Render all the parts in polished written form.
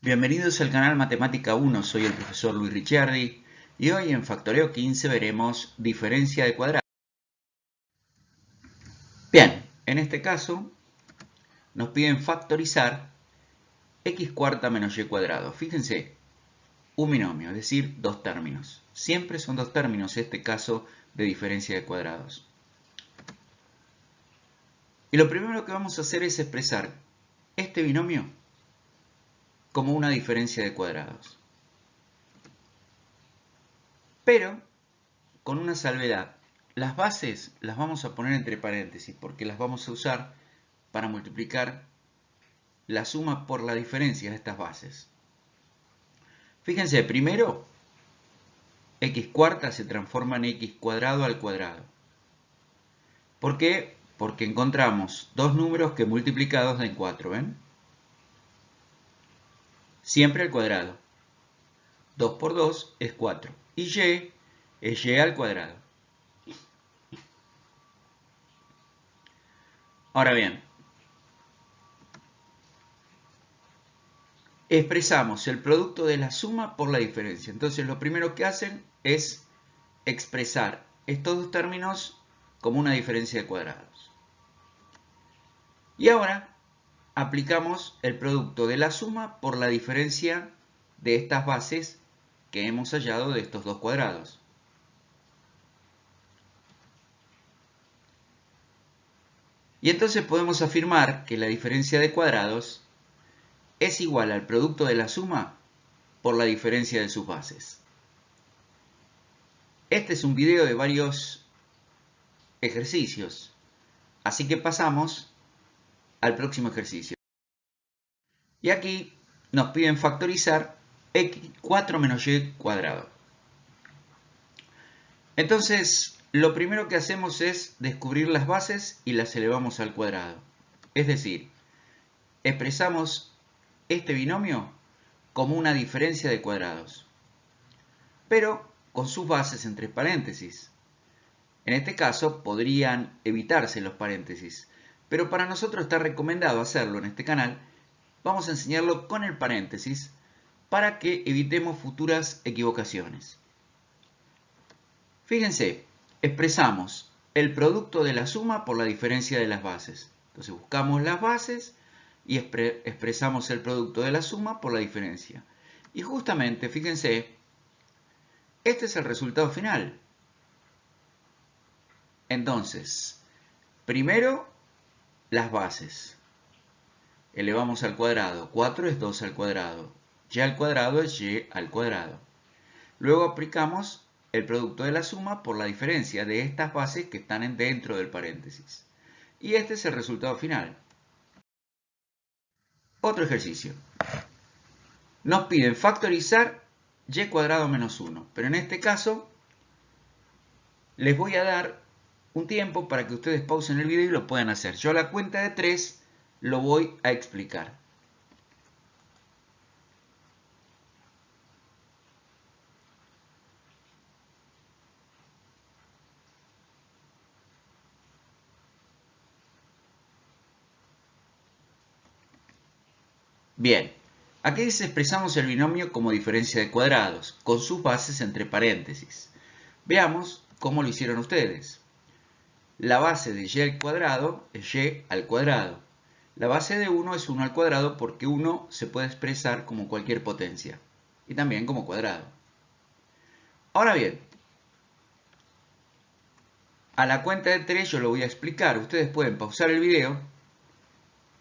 Bienvenidos al canal Matemática 1, soy el profesor Luis Ricciardi y hoy en Factoreo 15 veremos diferencia de cuadrados. Bien, en este caso nos piden factorizar x cuarta menos y cuadrado. Fíjense, un binomio, es decir, dos términos. Siempre son dos términos este caso de diferencia de cuadrados. Y lo primero que vamos a hacer es expresar este binomio como una diferencia de cuadrados. Pero con una salvedad. Las bases las vamos a poner entre paréntesis porque las vamos a usar para multiplicar la suma por la diferencia de estas bases. Fíjense, primero, x cuarta se transforma en x cuadrado al cuadrado. ¿Por qué? Porque encontramos dos números que multiplicados den 4, ¿ven? Siempre al cuadrado. 2 por 2 es 4. Y y es y al cuadrado. Ahora bien, expresamos el producto de la suma por la diferencia. Entonces lo primero que hacen es expresar estos dos términos como una diferencia de cuadrados. Y ahora aplicamos el producto de la suma por la diferencia de estas bases que hemos hallado de estos dos cuadrados. Y entonces podemos afirmar que la diferencia de cuadrados es igual al producto de la suma por la diferencia de sus bases. Este es un video de varios ejercicios, así que pasamos al próximo ejercicio. Y aquí nos piden factorizar x4 menos y cuadrado. Entonces, lo primero que hacemos es descubrir las bases y las elevamos al cuadrado. Es decir, expresamos este binomio como una diferencia de cuadrados, pero con sus bases entre paréntesis. En este caso podrían evitarse los paréntesis, pero para nosotros está recomendado hacerlo en este canal. Vamos a enseñarlo con el paréntesis para que evitemos futuras equivocaciones. Fíjense, expresamos el producto de la suma por la diferencia de las bases. Entonces buscamos las bases y expresamos el producto de la suma por la diferencia. Y justamente, fíjense, este es el resultado final. Entonces, primero las bases. Elevamos al cuadrado. 4 es 2 al cuadrado. Y al cuadrado es y al cuadrado. Luego aplicamos el producto de la suma por la diferencia de estas bases que están dentro del paréntesis. Y este es el resultado final. Otro ejercicio. Nos piden factorizar y cuadrado menos 1. Pero en este caso les voy a dar un tiempo para que ustedes pausen el video y lo puedan hacer. Yo a la cuenta de 3 lo voy a explicar. Bien, aquí expresamos el binomio como diferencia de cuadrados, con sus bases entre paréntesis. Veamos cómo lo hicieron ustedes. La base de y al cuadrado es y al cuadrado. La base de 1 es 1 al cuadrado porque 1 se puede expresar como cualquier potencia y también como cuadrado. Ahora bien, a la cuenta de 3 yo lo voy a explicar. Ustedes pueden pausar el video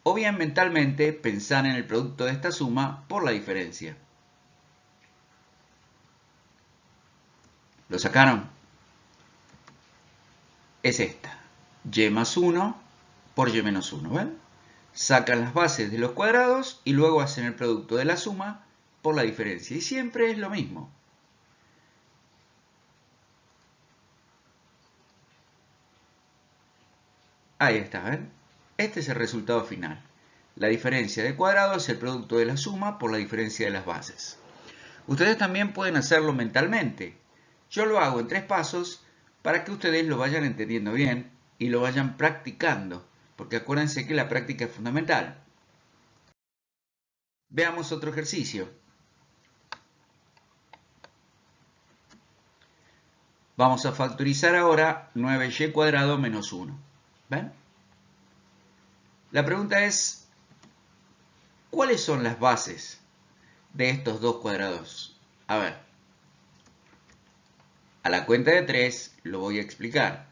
o bien mentalmente pensar en el producto de esta suma por la diferencia. ¿Lo sacaron? Es esta. Y más 1 por y menos 1. ¿Ven? Sacan las bases de los cuadrados y luego hacen el producto de la suma por la diferencia. Y siempre es lo mismo. Ahí está, ¿ven? Este es el resultado final. La diferencia de cuadrados es el producto de la suma por la diferencia de las bases. Ustedes también pueden hacerlo mentalmente. Yo lo hago en 3 pasos para que ustedes lo vayan entendiendo bien y lo vayan practicando, porque acuérdense que la práctica es fundamental. Veamos otro ejercicio. Vamos a factorizar ahora 9y cuadrado menos 1. ¿Ven? La pregunta es, ¿cuáles son las bases de estos dos cuadrados? A ver, a la cuenta de 3 lo voy a explicar.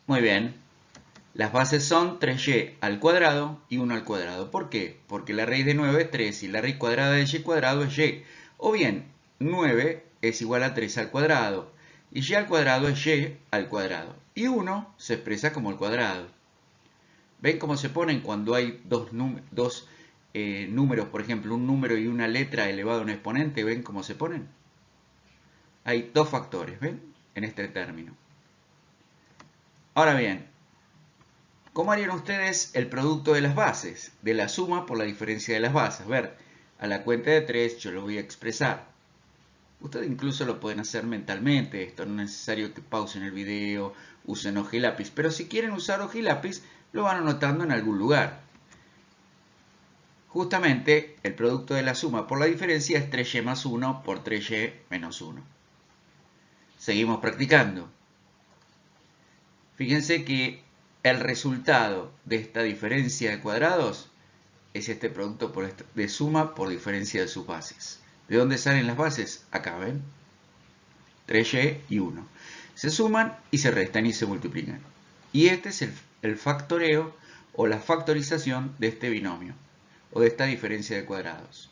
Muy bien, las bases son 3y al cuadrado y 1 al cuadrado. ¿Por qué? Porque la raíz de 9 es 3 y la raíz cuadrada de y cuadrado es y. O bien, 9 es igual a 3 al cuadrado y y al cuadrado es y al cuadrado. Y 1 se expresa como el cuadrado. ¿Ven cómo se ponen cuando hay dos números, por ejemplo, un número y una letra elevado a un exponente? ¿Ven cómo se ponen? Hay dos factores, ¿ven? En este término. Ahora bien, ¿cómo harían ustedes el producto de las bases? De la suma por la diferencia de las bases. Ver, a la cuenta de 3 yo lo voy a expresar. Ustedes incluso lo pueden hacer mentalmente. Esto no es necesario que pausen el video, usen hoja y lápiz. Pero si quieren usar hoja y lápiz, lo van anotando en algún lugar. Justamente, el producto de la suma por la diferencia es 3y más 1 por 3y menos 1. Seguimos practicando. Fíjense que el resultado de esta diferencia de cuadrados es este producto de suma por diferencia de sus bases. ¿De dónde salen las bases? Acá, ¿ven? 3y y 1. Se suman y se restan y se multiplican. Y este es el factoreo o la factorización de este binomio o de esta diferencia de cuadrados.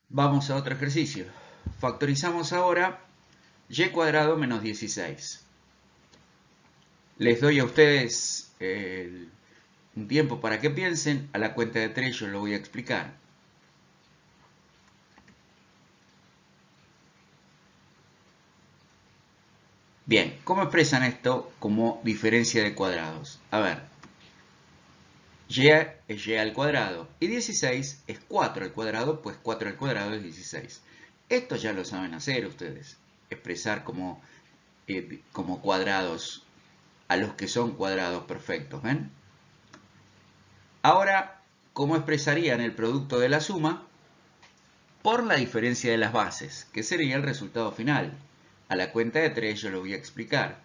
Vamos a otro ejercicio. Factorizamos ahora y cuadrado menos 16. Les doy a ustedes un tiempo para que piensen. A la cuenta de 3 yo lo voy a explicar. Bien, ¿cómo expresan esto como diferencia de cuadrados? A ver, y es y al cuadrado y 16 es 4 al cuadrado, pues 4 al cuadrado es 16. Esto ya lo saben hacer ustedes, expresar como cuadrados a los que son cuadrados perfectos, ¿ven? Ahora, ¿cómo expresarían el producto de la suma? Por la diferencia de las bases, que sería el resultado final. A la cuenta de 3 yo lo voy a explicar.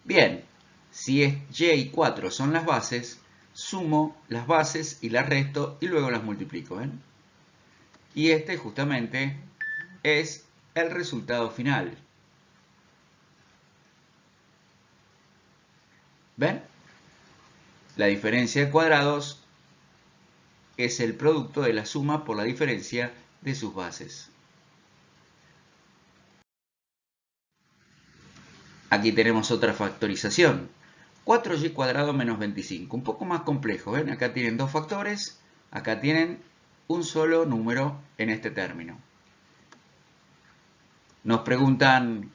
Bien, si es y y 4 son las bases, sumo las bases y las resto y luego las multiplico, ¿ven? Y este justamente es el resultado final. ¿Ven? La diferencia de cuadrados es el producto de la suma por la diferencia de sus bases. Aquí tenemos otra factorización. 4y cuadrado menos 25. Un poco más complejo, ¿ven? Acá tienen dos factores, acá tienen un solo número en este término. Nos preguntan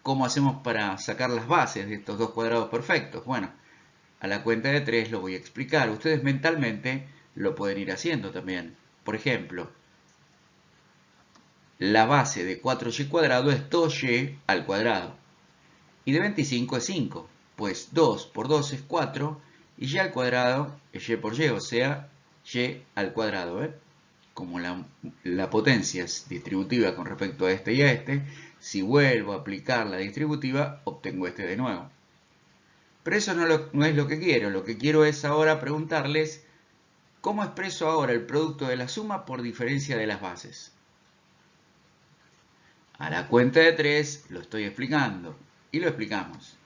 cómo hacemos para sacar las bases de estos dos cuadrados perfectos. Bueno, a la cuenta de 3 lo voy a explicar. Ustedes mentalmente lo pueden ir haciendo también. Por ejemplo, la base de 4y cuadrado es 2y al cuadrado. Y de 25 es 5. Pues 2 por 2 es 4. Y y al cuadrado es y por y, o sea, y al cuadrado. Como la potencia es distributiva con respecto a este y a este, si vuelvo a aplicar la distributiva, obtengo este de nuevo. Pero eso no es lo que quiero. Lo que quiero es ahora preguntarles cómo expreso ahora el producto de la suma por diferencia de las bases. A la cuenta de 3 lo estoy explicando. Y lo explicamos.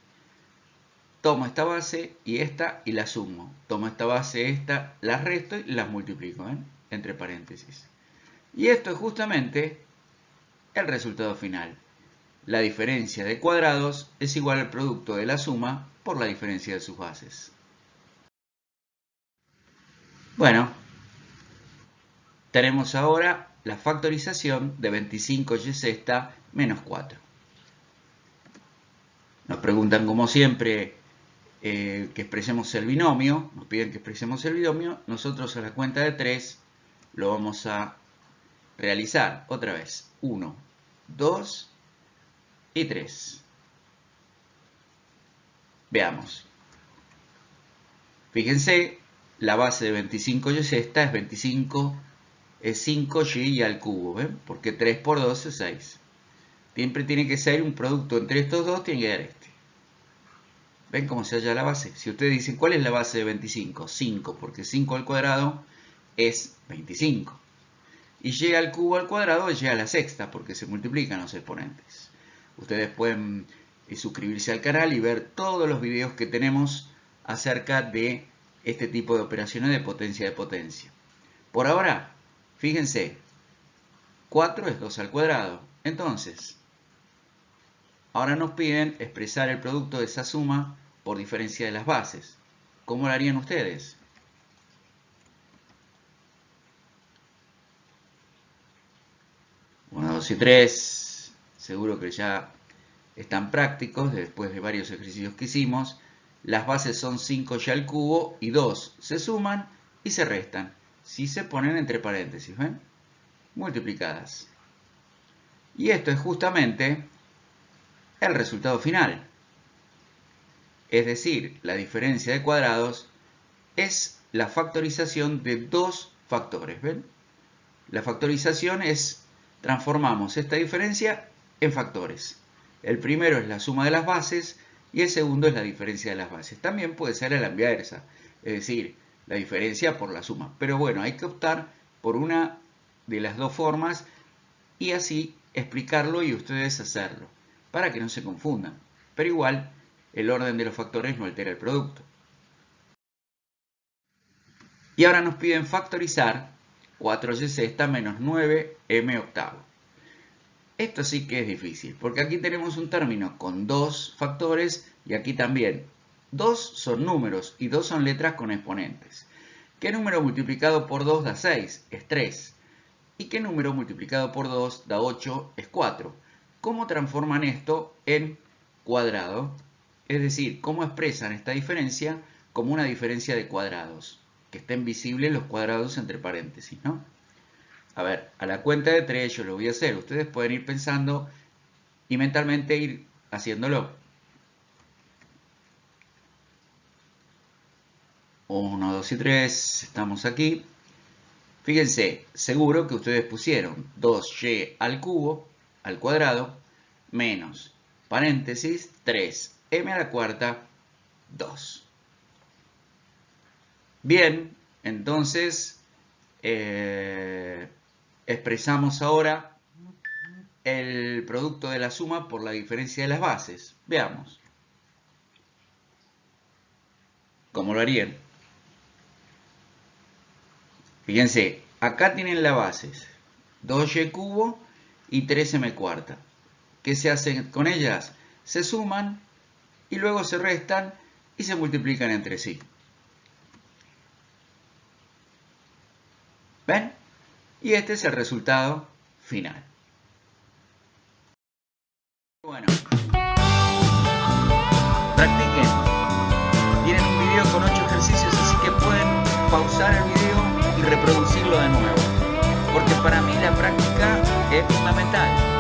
Tomo esta base y esta y la sumo. Tomo esta base, esta, las resto y las multiplico, entre paréntesis. Y esto es justamente el resultado final. La diferencia de cuadrados es igual al producto de la suma por la diferencia de sus bases. Bueno, tenemos ahora la factorización de 25y sexta menos 4. Nos preguntan como siempre que expresemos el binomio, nos piden que expresemos el binomio, nosotros a la cuenta de 3 lo vamos a realizar otra vez. 1, 2 y 3. Veamos. Fíjense, la base de 25y es esta, es 25, es 5y al cubo, ¿ven? Porque 3 por 2 es 6. Siempre tiene que ser un producto entre estos dos, tiene que dar este. ¿Ven cómo se halla la base? Si ustedes dicen, ¿cuál es la base de 25? 5, porque 5 al cuadrado es 25. Y y al cubo al cuadrado es y a la sexta, porque se multiplican los exponentes. Ustedes pueden suscribirse al canal y ver todos los videos que tenemos acerca de este tipo de operaciones de potencia de potencia. Por ahora, fíjense, 4 es 2 al cuadrado. Entonces, ahora nos piden expresar el producto de esa suma por diferencia de las bases. ¿Cómo lo harían ustedes? Uno, 2 y 3. Seguro que ya están prácticos después de varios ejercicios que hicimos. Las bases son 5y al cubo y 2 se suman y se restan. Si se ponen entre paréntesis, ¿ven? Multiplicadas. Y esto es justamente el resultado final. Es decir, la diferencia de cuadrados es la factorización de dos factores, ¿ven? La factorización es, transformamos esta diferencia en factores. El primero es la suma de las bases y el segundo es la diferencia de las bases. También puede ser a la inversa, es decir, la diferencia por la suma. Pero bueno, hay que optar por una de las dos formas y así explicarlo y ustedes hacerlo, para que no se confundan. Pero igual, el orden de los factores no altera el producto. Y ahora nos piden factorizar 4y sexta menos 9m octavo. Esto sí que es difícil, porque aquí tenemos un término con dos factores y aquí también. 2 son números y 2 son letras con exponentes. ¿Qué número multiplicado por 2 da 6? Es 3. ¿Y qué número multiplicado por 2 da 8? Es 4. ¿Cómo transforman esto en cuadrado? Es decir, ¿cómo expresan esta diferencia como una diferencia de cuadrados? Que estén visibles los cuadrados entre paréntesis, ¿no? A ver, a la cuenta de 3 yo lo voy a hacer. Ustedes pueden ir pensando y mentalmente ir haciéndolo. 1, 2 y 3. Estamos aquí. Fíjense, seguro que ustedes pusieron 2y al cubo, al cuadrado, menos, paréntesis, 3m a la cuarta, 2. Bien, entonces expresamos ahora el producto de la suma por la diferencia de las bases. Veamos. ¿Cómo lo harían? Fíjense, acá tienen las bases, 2y cubo y 3m cuarta. ¿Qué se hace con ellas? Se suman y luego se restan y se multiplican entre sí. ¿Ven? Y este es el resultado final. Bueno, practiquen. Tienen un video con 8 ejercicios, así que pueden pausar el video y reproducirlo de nuevo, porque para mí la práctica es fundamental.